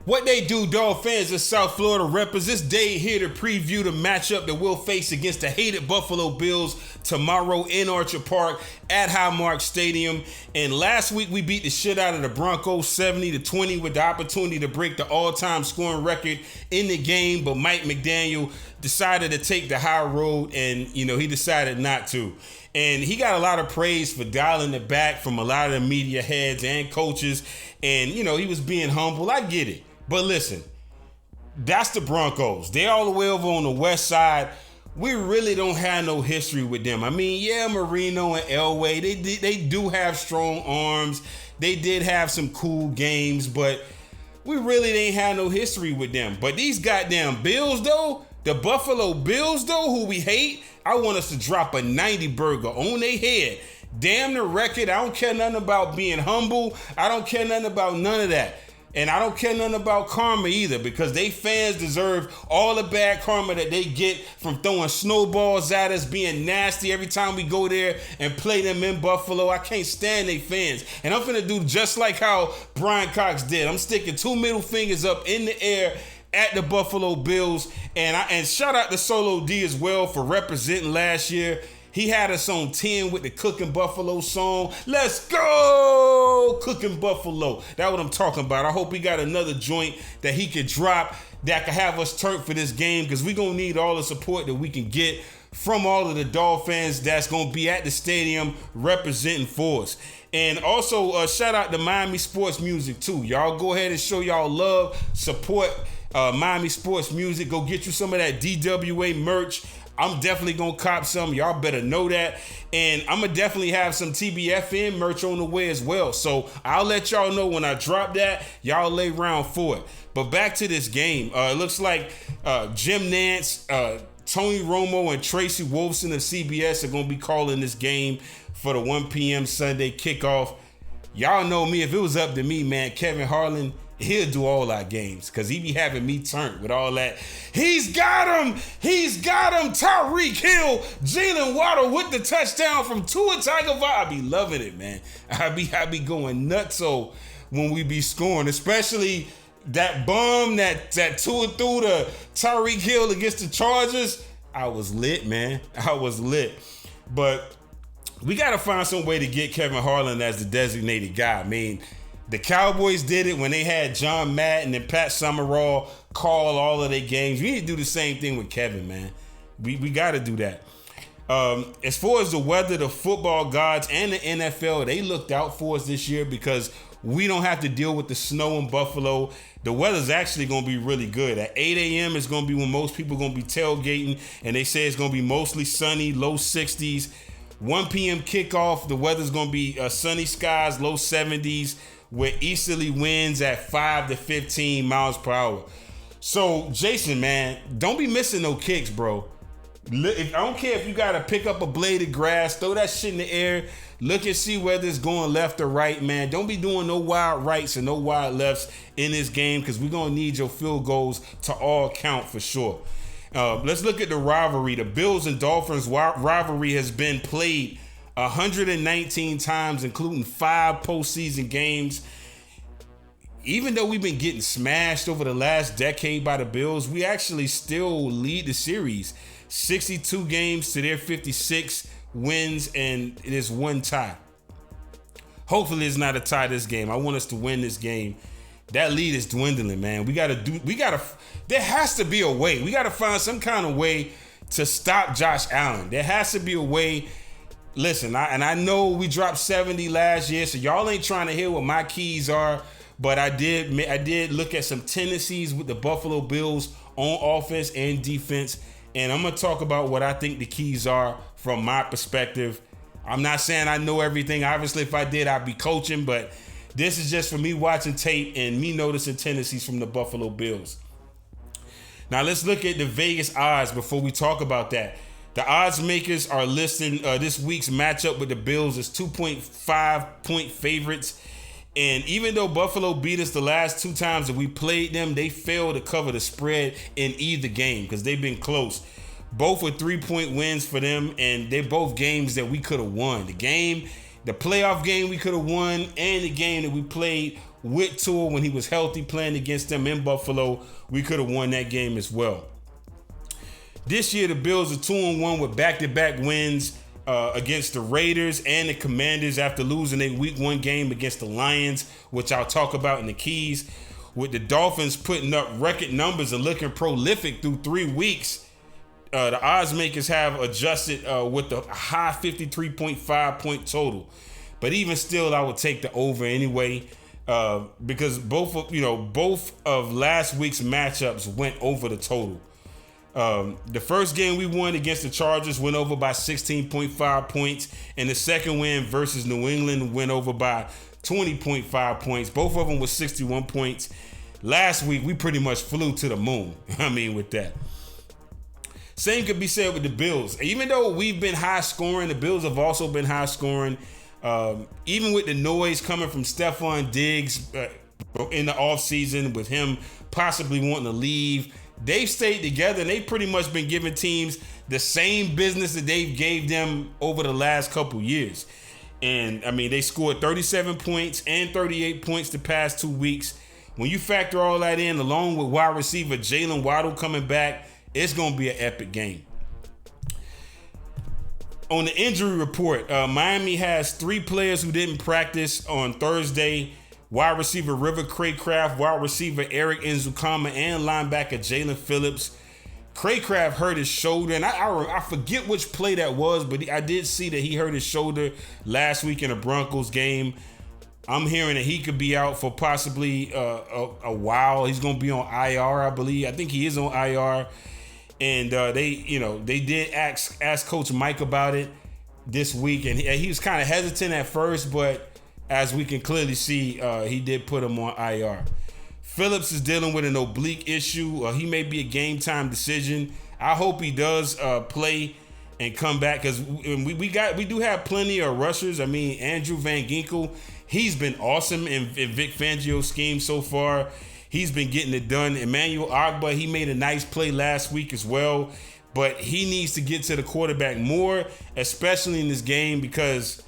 What they do, Dolphins and South Florida reppers, this day here to preview the matchup that we'll face against the hated Buffalo Bills tomorrow in Orchard Park at Highmark Stadium. And last week we beat the shit out of the Broncos 70-20 with the opportunity to break the all-time scoring record in the game, but Mike McDaniel decided to take the high road, and he decided not to. And he got a lot of praise for dialing it back from a lot of the media heads and coaches. And, he was being humble. I get it. But listen, that's the Broncos. They're all the way over on the west side. We really don't have no history with them. I mean, yeah, Marino and Elway, they do have strong arms. They did have some cool games, but we really ain't had no history with them. But these goddamn Bills, though, the Buffalo Bills, though, who we hate, I want us to drop a 90 burger on their head. Damn the record. I don't care nothing about being humble. I don't care nothing about none of that. And I don't care nothing about karma either, because they fans deserve all the bad karma that they get from throwing snowballs at us, being nasty every time we go there and play them in Buffalo. I can't stand they fans. And I'm finna do just like how Brian Cox did. I'm sticking 2 middle fingers up in the air at the Buffalo Bills. And shout out to Solo D as well for representing last year. He had us on 10 with the Cookin' Buffalo song. Let's go, Cookin' Buffalo. That's what I'm talking about. I hope he got another joint that he could drop that could have us turned for this game, because we're going to need all the support that we can get from all of the Dolphins that's going to be at the stadium representing for us. And also, shout out to Miami Sports Music, too. Y'all go ahead and show y'all love, support Miami Sports Music. Go get you some of that DWA merch. I'm definitely going to cop some. Y'all better know that. And I'm going to definitely have some TBFN merch on the way as well. So I'll let y'all know when I drop that. Y'all lay around for it. But back to this game. It looks like Jim Nantz, Tony Romo, and Tracy Wolfson of CBS are going to be calling this game for the 1 p.m. Sunday kickoff. Y'all know me. If it was up to me, man, Kevin Harlan, he'll do all our games, because he be having me turned with all that. He's got him. Tyreek Hill, Jalen Waddle with the touchdown from Tua Tagovailoa. I be loving it, man. I be going nuts so when we be scoring, especially that bomb that Tua threw to Tyreek Hill against the Chargers. I was lit, man. I was lit. But we got to find some way to get Kevin Harlan as the designated guy. I mean, the Cowboys did it when they had John Madden and Pat Summerall call all of their games. We need to do the same thing with Kevin, man. We got to do that. As far as the weather, the football gods and the NFL, they looked out for us this year because we don't have to deal with the snow in Buffalo. The weather's actually going to be really good. At 8 a.m. is going to be when most people are going to be tailgating, and they say it's going to be mostly sunny, low 60s. 1 p.m. kickoff, the weather's going to be sunny skies, low 70s, with easterly winds at 5 to 15 miles per hour. So, Jason, man, don't be missing no kicks, bro. I don't care if you got to pick up a blade of grass, throw that shit in the air, look and see whether it's going left or right, man. Don't be doing no wild rights and no wild lefts in this game, because we're going to need your field goals to all count for sure. Let's look at the rivalry. The Bills and Dolphins rivalry has been played 119 times, including 5 postseason games. Even though we've been getting smashed over the last decade by the Bills, we actually still lead the series. 62 games to their 56 wins, and it is 1 tie. Hopefully it's not a tie this game. I want us to win this game. That lead is dwindling, man. There has to be a way. We got to find some kind of way to stop Josh Allen. There has to be a way. Listen, I know we dropped 70 last year, so y'all ain't trying to hear what my keys are, but I did look at some tendencies with the Buffalo Bills on offense and defense, and I'm going to talk about what I think the keys are from my perspective. I'm not saying I know everything. Obviously, if I did, I'd be coaching, but this is just for me watching tape and me noticing tendencies from the Buffalo Bills. Now, let's look at the Vegas odds before we talk about that. The odds makers are listing this week's matchup with the Bills as 2.5-point favorites. And even though Buffalo beat us the last 2 times that we played them, they failed to cover the spread in either game because they've been close. Both were 3-point wins for them, and they're both games that we could have won. The playoff game we could have won, and the game that we played with Tua when he was healthy playing against them in Buffalo, we could have won that game as well. This year, the Bills are 2-1 with back-to-back wins against the Raiders and the Commanders after losing a Week 1 game against the Lions, which I'll talk about in the keys. With the Dolphins putting up record numbers and looking prolific through 3 weeks, the odds makers have adjusted with the high 53.5 point total. But even still, I would take the over anyway because both of last week's matchups went over the total. The first game we won against the Chargers went over by 16.5 points, and the second win versus New England went over by 20.5 points. Both of them was 61 points. Last week, we pretty much flew to the moon. With that. Same could be said with the Bills. Even though we've been high scoring, the Bills have also been high scoring. Even with the noise coming from Stephon Diggs in the offseason with him possibly wanting to leave, they've stayed together and they've pretty much been giving teams the same business that they've gave them over the last couple years. And they scored 37 points and 38 points the past 2 weeks. When you factor all that in, along with wide receiver Jalen Waddle coming back, it's going to be an epic game. On the injury report, Miami has 3 players who didn't practice on Thursday. Wide receiver River Craycraft, wide receiver Eric Nzukama, and linebacker Jalen Phillips. Craycraft hurt his shoulder, and I forget which play that was, but I did see that he hurt his shoulder last week in a Broncos game. I'm hearing that he could be out for possibly a while. He's going to be on IR, I believe. I think he is on IR. And they did ask Coach Mike about it this week, and he was kind of hesitant at first, but as we can clearly see, he did put him on IR. Phillips is dealing with an oblique issue. He may be a game-time decision. I hope he does play and come back because we do have plenty of rushers. Andrew Van Ginkel, he's been awesome in Vic Fangio's scheme so far. He's been getting it done. Emmanuel Ogbah, he made a nice play last week as well, but he needs to get to the quarterback more, especially in this game because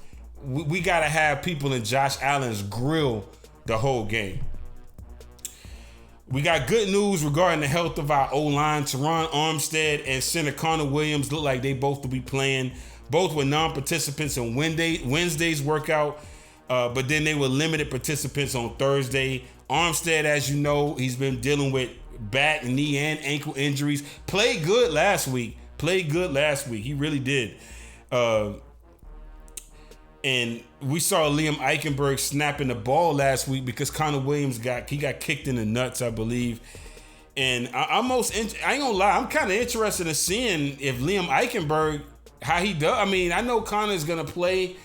we got to have people in Josh Allen's grill the whole game. We got good news regarding the health of our O-line. Teron Armstead and center Connor Williams look like they both will be playing. Both were non-participants in Wednesday's workout, but then they were limited participants on Thursday. Armstead, as you know, he's been dealing with back, knee, and ankle injuries. Played good last week. He really did. And we saw Liam Eichenberg snapping the ball last week because Connor Williams got kicked in the nuts, I believe. And I ain't gonna lie, I'm kind of interested in seeing if Liam Eichenberg, how he does. I know Connor's gonna play,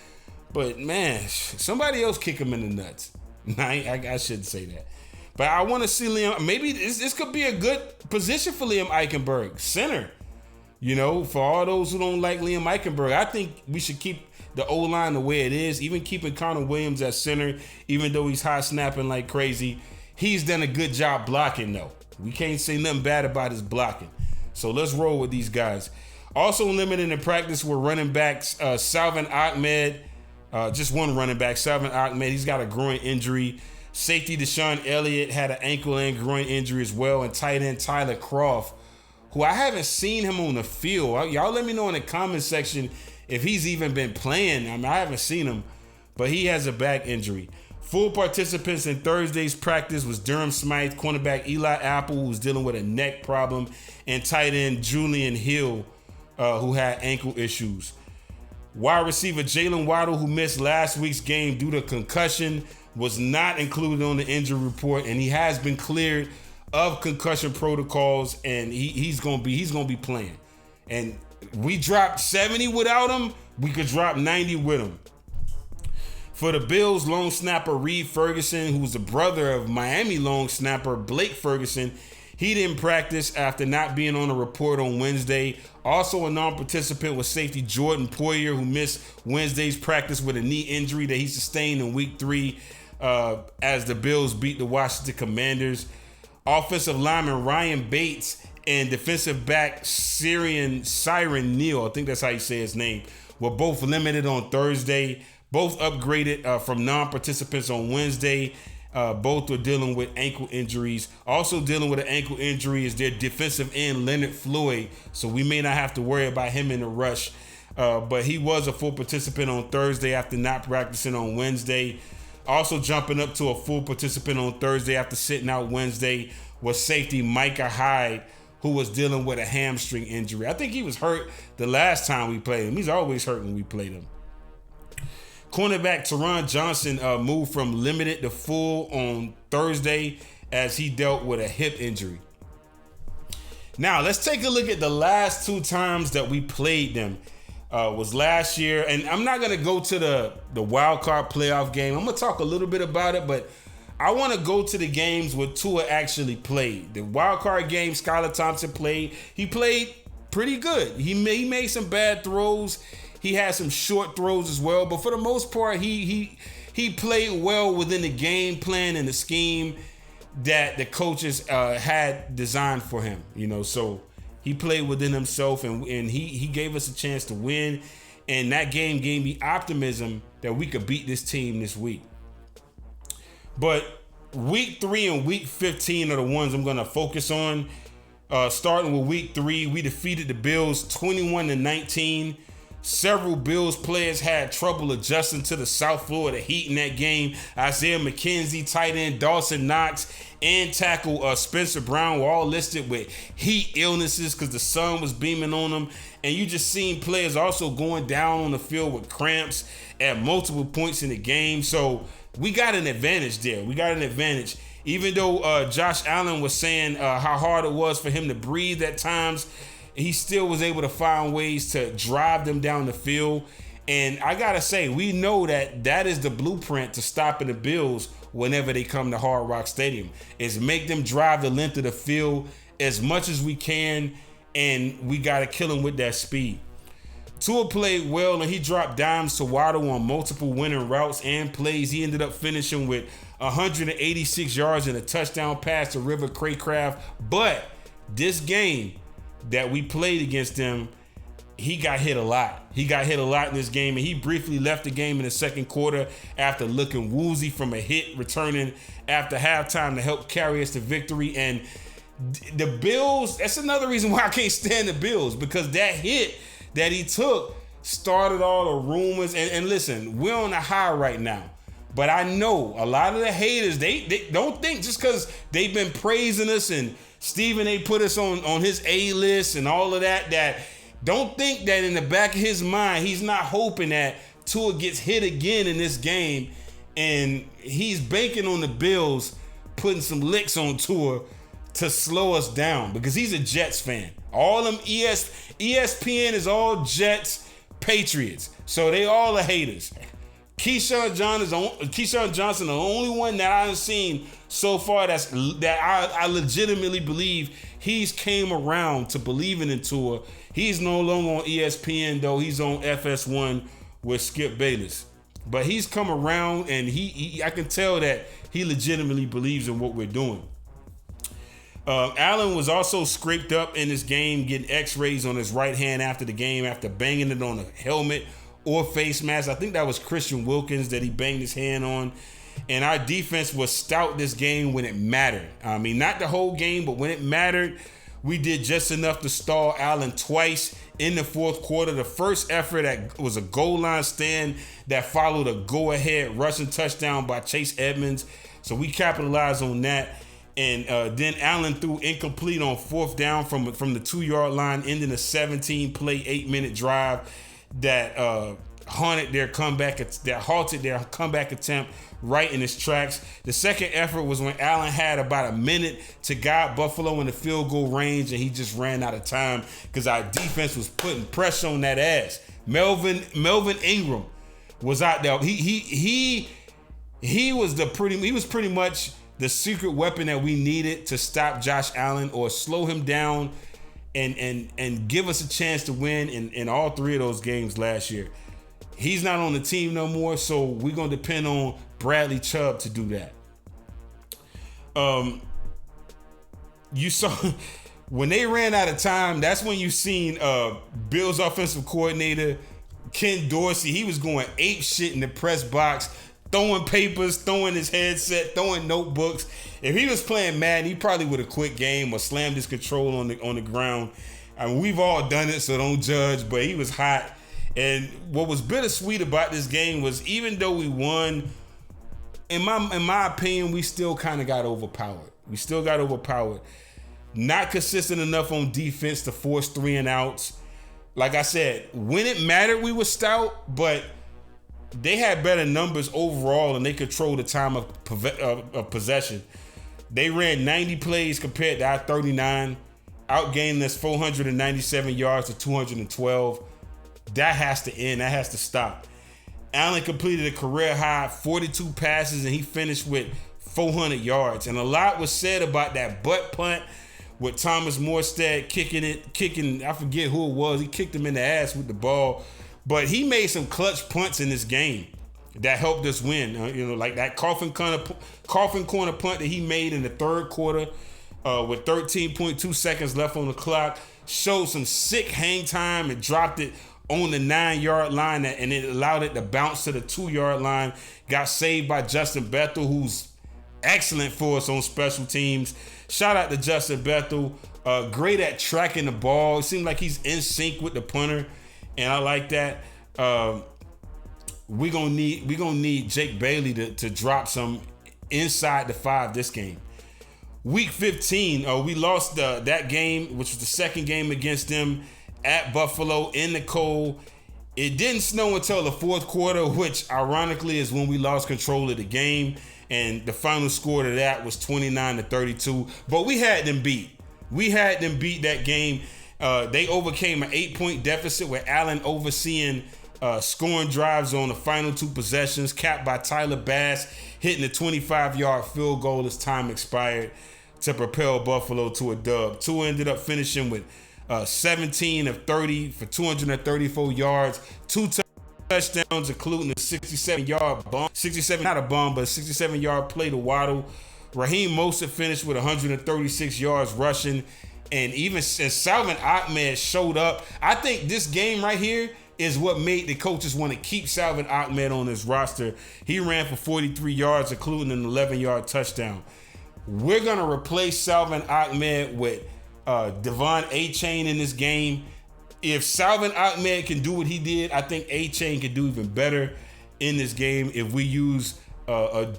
but man, somebody else kick him in the nuts. I shouldn't say that. But I want to see Liam. Maybe this could be a good position for Liam Eichenberg, center. For all those who don't like Liam Eichenberg, I think we should keep the O-line the way it is, even keeping Connor Williams at center, even though he's high snapping like crazy. He's done a good job blocking, though. We can't say nothing bad about his blocking. So let's roll with these guys. Also limited in practice were running backs Salvin Ahmed. Just one running back, Salvin Ahmed. He's got a groin injury. Safety Deshaun Elliott had an ankle and groin injury as well. And tight end Tyler Croft, who I haven't seen him on the field. Y'all let me know in the comment section if he's even been playing. I haven't seen him, but he has a back injury. Full participants in Thursday's practice was Durham Smythe, cornerback Eli Apple, who's dealing with a neck problem, and tight end Julian Hill, who had ankle issues. Wide receiver Jalen Waddle, who missed last week's game due to concussion, was not included on the injury report, and he has been cleared of concussion protocols, and he's gonna be playing. And we dropped 70 without him. We could drop 90 with him. For the Bills, long snapper Reed Ferguson, who's the brother of Miami long snapper Blake Ferguson, he didn't practice after not being on a report on Wednesday. Also a non-participant was safety Jordan Poyer, who missed Wednesday's practice with a knee injury that he sustained in Week 3 as the Bills beat the Washington Commanders. Offensive lineman Ryan Bates and defensive back Siren Neal, I think that's how you say his name, were both limited on Thursday. Both upgraded from non-participants on Wednesday Both are dealing with ankle injuries. Also dealing with an ankle injury is their defensive end, Leonard Floyd. So we may not have to worry about him in the rush. But he was a full participant on Thursday after not practicing on Wednesday. Also jumping up to a full participant on Thursday after sitting out Wednesday was safety Micah Hyde, who was dealing with a hamstring injury. I think he was hurt the last time we played him. He's always hurt when we played him. Cornerback Teron Johnson moved from limited to full on Thursday as he dealt with a hip injury. Now, let's take a look at the last 2 times that we played them. Was last year, and I'm not going to go to the wild card playoff game. I'm going to talk a little bit about it, but I want to go to the games where Tua actually played. The wild card game, Skylar Thompson played. He played pretty good. He made some bad throws. He had some short throws as well, but for the most part, he played well within the game plan and the scheme that the coaches had designed for him. So he played within himself, and he gave us a chance to win. And that game gave me optimism that we could beat this team this week. But week 3 and week 15 are the ones I'm going to focus on. Starting with week 3, we defeated the Bills 21-19. Several Bills players had trouble adjusting to the South Florida heat in that game. Isaiah McKenzie, tight end Dawson Knox, and tackle Spencer Brown were all listed with heat illnesses because the sun was beaming on them. And you just seen players also going down on the field with cramps at multiple points in the game. So we got an advantage there. Even though Josh Allen was saying how hard it was for him to breathe at times, he still was able to find ways to drive them down the field. And I got to say, we know that is the blueprint to stopping the Bills whenever they come to Hard Rock Stadium, is make them drive the length of the field as much as we can, and we got to kill them with that speed. Tua played well, and he dropped dimes to Waddle on multiple winning routes and plays. He ended up finishing with 186 yards and a touchdown pass to River Craycraft. But this game that we played against them, he got hit a lot. He got hit a lot in this game, and he briefly left the game in the second quarter after looking woozy from a hit, returning after halftime to help carry us to victory. And the Bills, that's another reason why I can't stand the Bills, because that hit that he took started all the rumors. And listen, we're on a high right now. But I know a lot of the haters, they don't think just because they've been praising us and Stephen A put us on his A-list and all of that don't think that in the back of his mind, he's not hoping that Tua gets hit again in this game, and he's banking on the Bills putting some licks on Tua to slow us down, because he's a Jets fan. All them ESPN is all Jets, Patriots, so they all are haters. Keyshawn Johnson, the only one that I've seen so far that I legitimately believe he's came around to believing in Tua. He's no longer on ESPN, though. He's on FS1 with Skip Bayless. But he's come around, and I can tell that he legitimately believes in what we're doing. Allen was also scraped up in this game, getting x-rays on his right hand after the game after banging it on a helmet or face mask. I think that was Christian Wilkins that he banged his hand on. And our defense was stout this game when it mattered. I mean, not the whole game, but when it mattered, we did just enough to stall Allen twice in the fourth quarter. The first effort that was a goal line stand that followed a go-ahead rushing touchdown by Chase Edmonds. So we capitalized on that. And then Allen threw incomplete on fourth down from the 2-yard line, ending a 17-play, 8-minute drive that halted their comeback attempt right in its tracks. The second effort was when Allen had about a minute to guide Buffalo in the field goal range, and he just ran out of time because our defense was putting pressure on that ass. Melvin Ingram was out there. He was pretty much the secret weapon that we needed to stop Josh Allen or slow him down and give us a chance to win in all three of those games last year. He's not on the team no more, so we're going to depend on Bradley Chubb to do that. You saw when they ran out of time, that's when you seen Bills offensive coordinator Ken Dorsey. He was going ape shit in the press box, throwing papers, throwing his headset, throwing notebooks. If he was playing Madden, he probably would have quit game or slammed his control on the ground. I mean, we've all done it, so don't judge. But he was hot. And what was bittersweet about this game was, even though we won, in my opinion, we still kind of got overpowered. Not consistent enough on defense to force 3 and outs. Like I said, when it mattered, we were stout, but they had better numbers overall, and they controlled the time of possession. They ran 90 plays compared to our 39, outgained us 497 yards to 212. That has to end. That has to stop. Allen completed a career high 42 passes, and he finished with 400 yards. And a lot was said about that butt punt with Thomas Morstead kicking, I forget who it was. He kicked him in the ass with the ball. But he made some clutch punts in this game that helped us win. Like that coffin corner punt that he made in the third quarter with 13.2 seconds left on the clock. Showed some sick hang time and dropped it on the 9-yard line, and it allowed it to bounce to the 2-yard line. Got saved by Justin Bethel, who's excellent for us on special teams. Shout out to Justin Bethel. Great at tracking the ball. It seemed like he's in sync with the punter, and I like that. We're gonna need Jake Bailey to drop some inside the 5 this game. Week 15, we lost that game, which was the second game against them at Buffalo in the cold. It didn't snow until the fourth quarter, which ironically is when we lost control of the game. And the final score to that was 29-32. But we had them beat. That game. They overcame an 8-point deficit with Allen overseeing scoring drives on the final 2 possessions, capped by Tyler Bass hitting a 25-yard field goal as time expired to propel Buffalo to a dub. Tua ended up finishing with 17 of 30 for 234 yards, 2 touchdowns, including a 67-yard bomb. 67, not a bomb, but a 67-yard play to Waddle. Raheem Mostert finished with 136 yards rushing. And even since Salvin Ahmed showed up, I think this game right here is what made the coaches want to keep Salvin Ahmed on his roster. He ran for 43 yards, including an 11-yard touchdown. We're going to replace Salvin Ahmed with Devon A-Chain in this game. If Salvin Ahmed can do what he did, I think A-Chain can do even better in this game. If we use a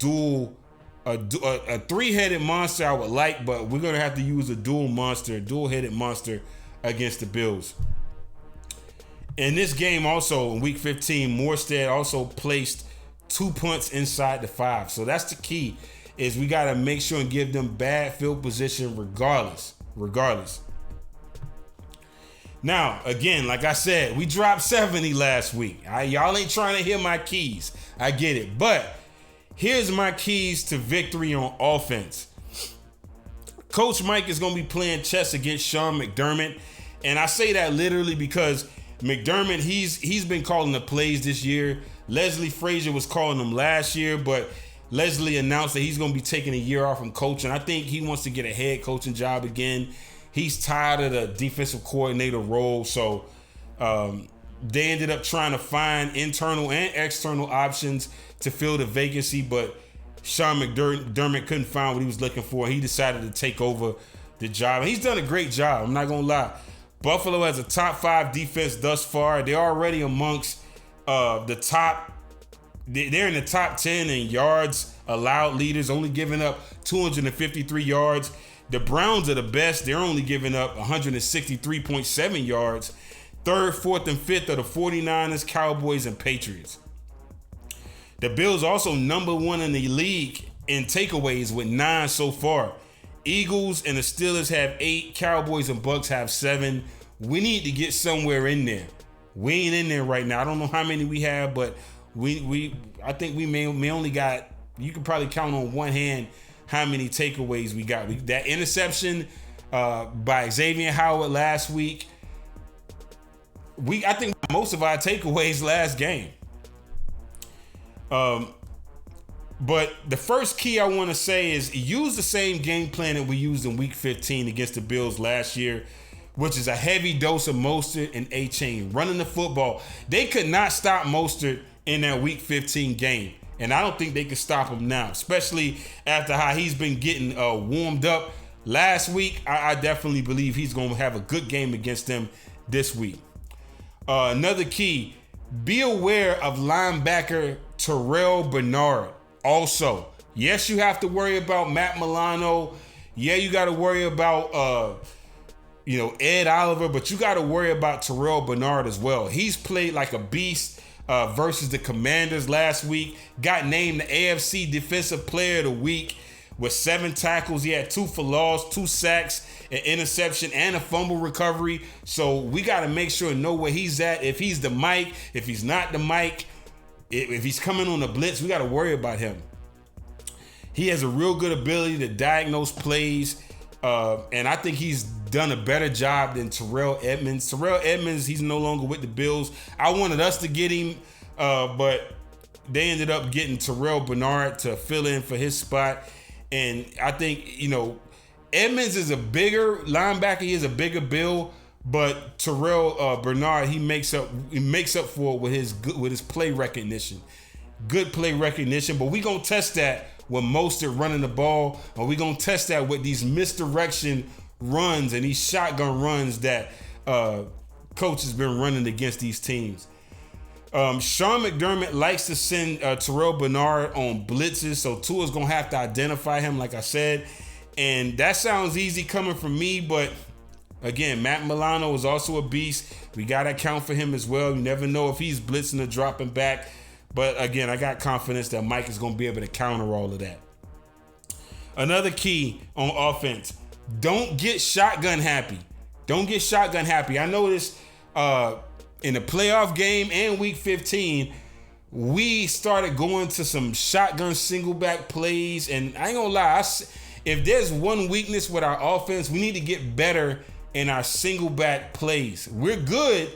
3-headed monster, I would like, but we're going to have to use a dual-headed monster against the Bills. In this game also, in week 15, Morstead also placed 2 punts inside the 5. So that's the key, is we got to make sure and give them bad field position regardless. Now, again, like I said, we dropped 70 last week. Y'all ain't trying to hear my keys. I get it. But here's my keys to victory on offense. Coach Mike is going to be playing chess against Sean McDermott. And I say that literally because McDermott, he's been calling the plays this year. Leslie Frazier was calling them last year, but Leslie announced that he's going to be taking a year off from coaching. I think he wants to get a head coaching job again. He's tired of the defensive coordinator role. So they ended up trying to find internal and external options to fill the vacancy, but Sean McDermott couldn't find what he was looking for. He decided to take over the job. And he's done a great job. I'm not going to lie. Buffalo has a top 5 defense thus far. They're already amongst the top. They're in the top 10 in yards allowed leaders, only giving up 253 yards. The Browns are the best. They're only giving up 163.7 yards. 3rd, 4th, and 5th are the 49ers, Cowboys, and Patriots. The Bills also number 1 in the league in takeaways with 9 so far. Eagles and the Steelers have 8. Cowboys and Bucks have 7. We need to get somewhere in there. We ain't in there right now. I don't know how many we have, but I think we may only got, you can probably count on one hand how many takeaways we got. That interception by Xavier Howard last week, I think most of our takeaways last game. But the first key I want to say is use the same game plan that we used in week 15 against the Bills last year, which is a heavy dose of Mostert and A-Chain running the football. They could not stop Mostert in that week 15 game. And I don't think they can stop him now, especially after how he's been getting warmed up last week. I definitely believe he's going to have a good game against them this week. Another key, be aware of linebacker Terrell Bernard. Also, yes, you have to worry about Matt Milano. Yeah, you got to worry about Ed Oliver, but you got to worry about Terrell Bernard as well. He's played like a beast versus the Commanders last week. Got named the AFC Defensive Player of the Week with 7 tackles. He had 2 for loss, 2 sacks, an interception, and a fumble recovery. So we got to make sure and know where he's at. If he's the Mike, if he's not the Mike, if he's coming on the blitz, we got to worry about him. He has a real good ability to diagnose plays, and I think he's done a better job than Terrell Edmunds. Terrell Edmunds, he's no longer with the Bills. I wanted us to get him, but they ended up getting Terrell Bernard to fill in for his spot. And I think, Edmunds is a bigger linebacker. He is a bigger build, but Terrell Bernard, he makes up for it with his play recognition. Good play recognition, but we gonna test that with Mostert running the ball, and we gonna test that with these misdirection runs and these shotgun runs that coach has been running against these teams. Sean McDermott likes to send Terrell Bernard on blitzes, so Tua's gonna have to identify him, like I said. And that sounds easy coming from me, but again, Matt Milano is also a beast. We gotta account for him as well. You never know if he's blitzing or dropping back. But again, I got confidence that Mike is gonna be able to counter all of that. Another key on offense: don't get shotgun happy. Don't get shotgun happy. I noticed in the playoff game and week 15, we started going to some shotgun single back plays. And I ain't gonna lie, if there's one weakness with our offense, we need to get better in our single back plays. We're good,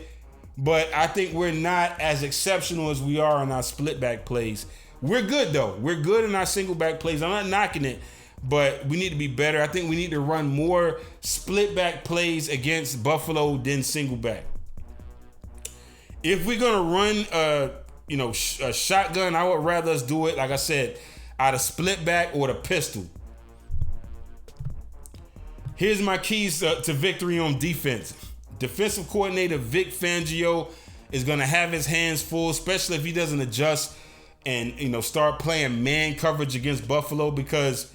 but I think we're not as exceptional as we are in our split back plays. We're good though. We're good in our single back plays. I'm not knocking it, but we need to be better. I think we need to run more split back plays against Buffalo than single back. If we're gonna run a shotgun, I would rather us do it, like I said, out of split back or the pistol. Here's my keys to victory on defense. Defensive coordinator Vic Fangio is going to have his hands full, especially if he doesn't adjust and start playing man coverage against Buffalo, because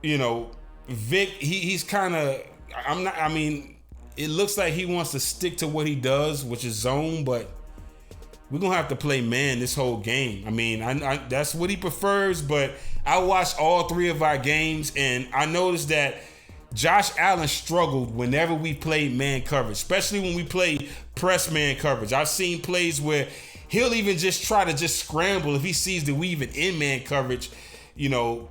Vic he's kind of it looks like he wants to stick to what he does, which is zone, but we're going to have to play man this whole game. I that's what he prefers, but I watched all 3 of our games and I noticed that Josh Allen struggled whenever we played man coverage, especially when we played press man coverage. I've seen plays where he'll even just try to scramble if he sees that we even in man coverage. He'll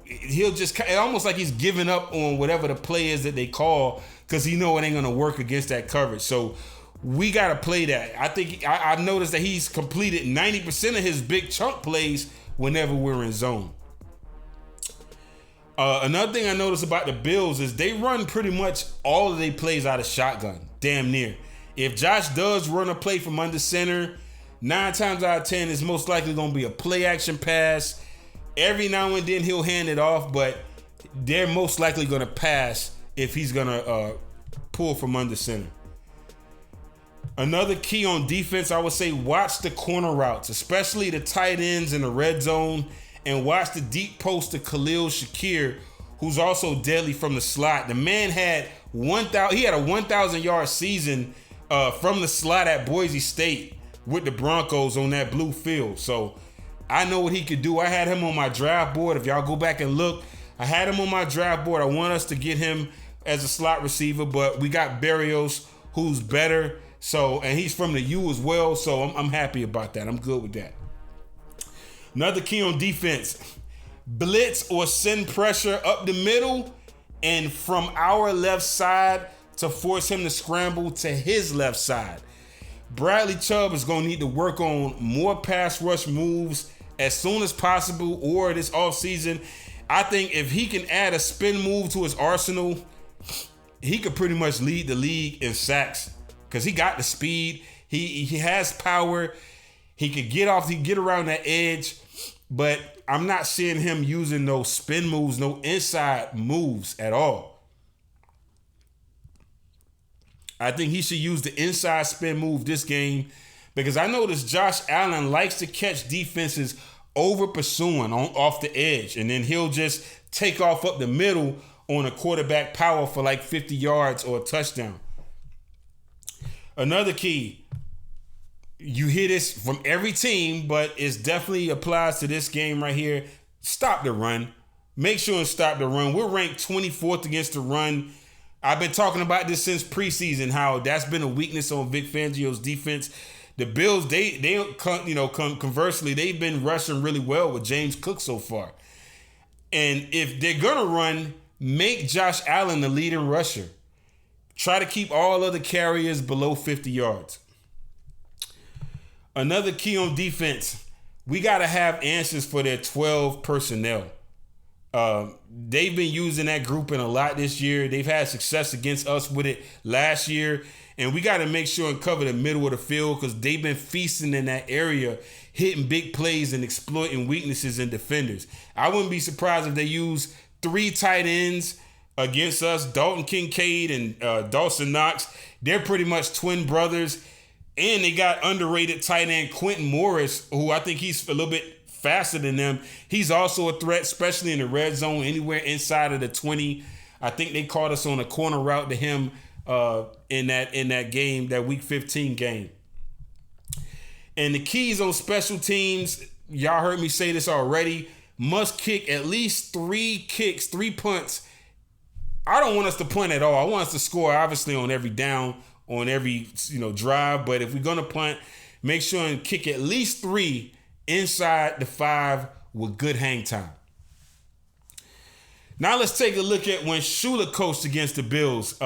just almost like he's giving up on whatever the play is that they call, because he know it ain't going to work against that coverage. So we got to play that. I think I noticed that he's completed 90% of his big chunk plays whenever we're in zone. Another thing I noticed about the Bills is they run pretty much all of their plays out of shotgun, damn near. If Josh does run a play from under center, 9 times out of 10, it's most likely going to be a play action pass. Every now and then he'll hand it off, but they're most likely going to pass if he's going to pull from under center. Another key on defense, I would say, watch the corner routes, especially the tight ends in the red zone. And watch the deep post to Khalil Shakir, who's also deadly from the slot. The man had a 1,000-yard season from the slot at Boise State with the Broncos on that blue field. So I know what he could do. I had him on my draft board. If y'all go back and look, I had him on my draft board. I want us to get him as a slot receiver, but we got Berrios, who's better. So, and he's from the U as well. So I'm happy about that. I'm good with that. Another key on defense: blitz or send pressure up the middle and from our left side to force him to scramble to his left side. Bradley Chubb is going to need to work on more pass rush moves as soon as possible, or this offseason. I think if he can add a spin move to his arsenal, he could pretty much lead the league in sacks, because he got the speed. He has power. He could get off. He could get around that edge. but I'm not seeing him using no spin moves, no inside moves at all. I think he should use the inside spin move this game because I noticed Josh Allen likes to catch defenses over pursuing off the edge, and then he'll just take off up the middle on a quarterback power for like 50 yards or a touchdown. Another key, you hear this from every team, but it definitely applies to this game right here. Stop the run. Make sure and stop the run. We're ranked 24th against the run. I've been talking about this since preseason, how that's been a weakness on Vic Fangio's defense. The Bills, conversely, they've been rushing really well with James Cook so far. And if they're going to run, make Josh Allen the leading rusher. Try to keep all other carriers below 50 yards. Another key on defense, we got to have answers for their 12 personnel. They've been using that grouping a lot this year. They've had success against us with it last year. And we got to make sure and cover the middle of the field because they've been feasting in that area, hitting big plays and exploiting weaknesses in defenders. I wouldn't be surprised if they use 3 tight ends against us, Dalton Kincaid and Dawson Knox. They're pretty much twin brothers. And they got underrated tight end Quentin Morris, who I think he's a little bit faster than them. He's also a threat, especially in the red zone, anywhere inside of the 20. I think they caught us on a corner route to him in that game, that Week 15 game. And the keys on special teams, y'all heard me say this already, must kick at least 3 kicks, 3 punts. I don't want us to punt at all. I want us to score, obviously, on every down, on every drive. But if we're going to punt, make sure and kick at least 3 inside the 5 with good hang time. Now let's take a look at when Shula coached against the Bills.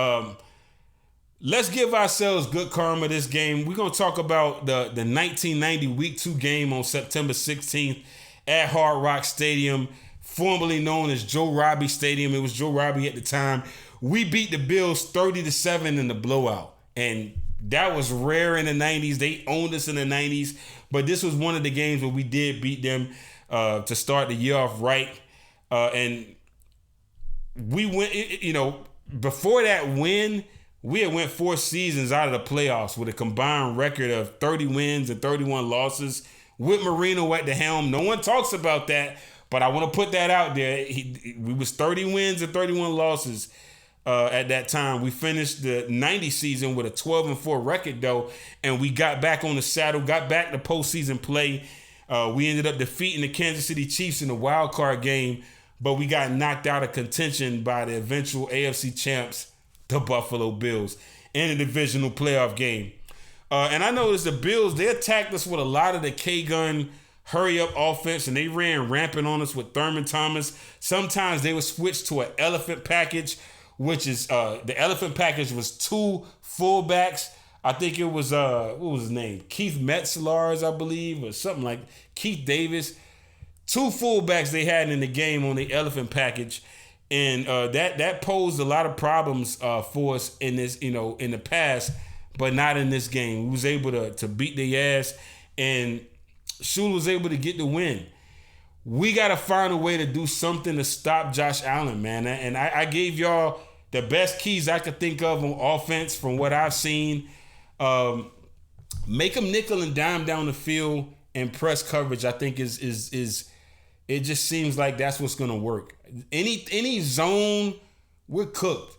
Let's give ourselves good karma this game. We're going to talk about the 1990 Week 2 game on September 16th at Hard Rock Stadium, formerly known as Joe Robbie Stadium. It was Joe Robbie at the time. We beat the Bills 30-7 in the blowout. And that was rare in the 90s. They owned us in the 90s. But this was one of the games where we did beat them to start the year off right. And we went, before that win, we had went 4 seasons out of the playoffs with a combined record of 30 wins and 31 losses with Marino at the helm. No one talks about that, but I want to put that out there. We was 30 wins and 31 losses at that time. We finished the 90 season with a 12-4 record, though, and we got back on the saddle, got back to postseason play. We ended up defeating the Kansas City Chiefs in the wild card game, but we got knocked out of contention by the eventual AFC champs, the Buffalo Bills, in a divisional playoff game. And I noticed the Bills, they attacked us with a lot of the K-gun hurry-up offense, and they ran rampant on us with Thurman Thomas. Sometimes they would switch to an elephant package, which is the elephant package was 2 fullbacks. I think it was, what was his name? Keith Metzlars, I believe, or something like Keith Davis. 2 fullbacks they had in the game on the elephant package. And that posed a lot of problems for us in this, in the past, but not in this game. We was able to beat their ass, and Shula was able to get the win. We got to find a way to do something to stop Josh Allen, man. And I gave y'all the best keys I could think of on offense from what I've seen. Make them nickel and dime down the field and press coverage, I think is it just seems like that's what's going to work. Any zone, we're cooked.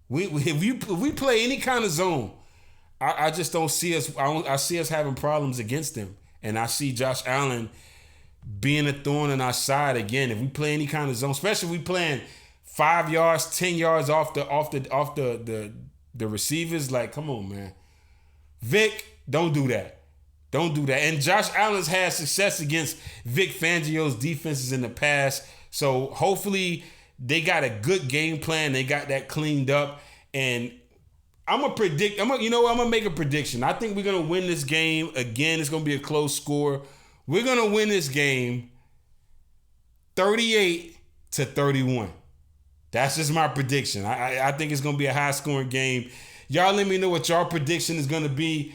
If we play any kind of zone, I just don't see us. I see us having problems against them, and I see Josh Allen being a thorn in our side again. If we play any kind of zone, especially if we playing 5 yards, 10 yards off the receivers, like, come on, man. Vic, don't do that. Don't do that. And Josh Allen's had success against Vic Fangio's defenses in the past. So hopefully they got a good game plan. They got that cleaned up. And I'm going to make a prediction. I think we're going to win this game. Again, it's going to be a close score. We're going to win this game 38-31. That's just my prediction. I think it's going to be a high-scoring game. Y'all let me know what y'all prediction is going to be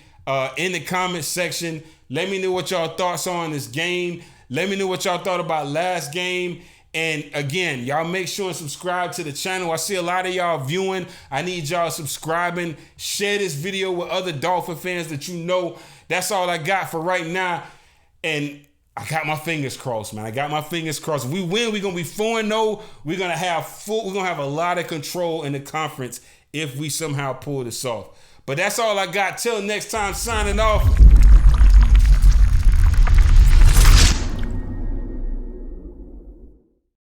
in the comment section. Let me know what y'all thoughts are on this game. Let me know what y'all thought about last game. And again, y'all make sure and subscribe to the channel. I see a lot of y'all viewing. I need y'all subscribing. Share this video with other Dolphin fans that you know. That's all I got for right now. And I got my fingers crossed, man. I got my fingers crossed. If we win, we're gonna be 4-0. We're gonna have a lot of control in the conference if we somehow pull this off. But that's all I got. Till next time, signing off.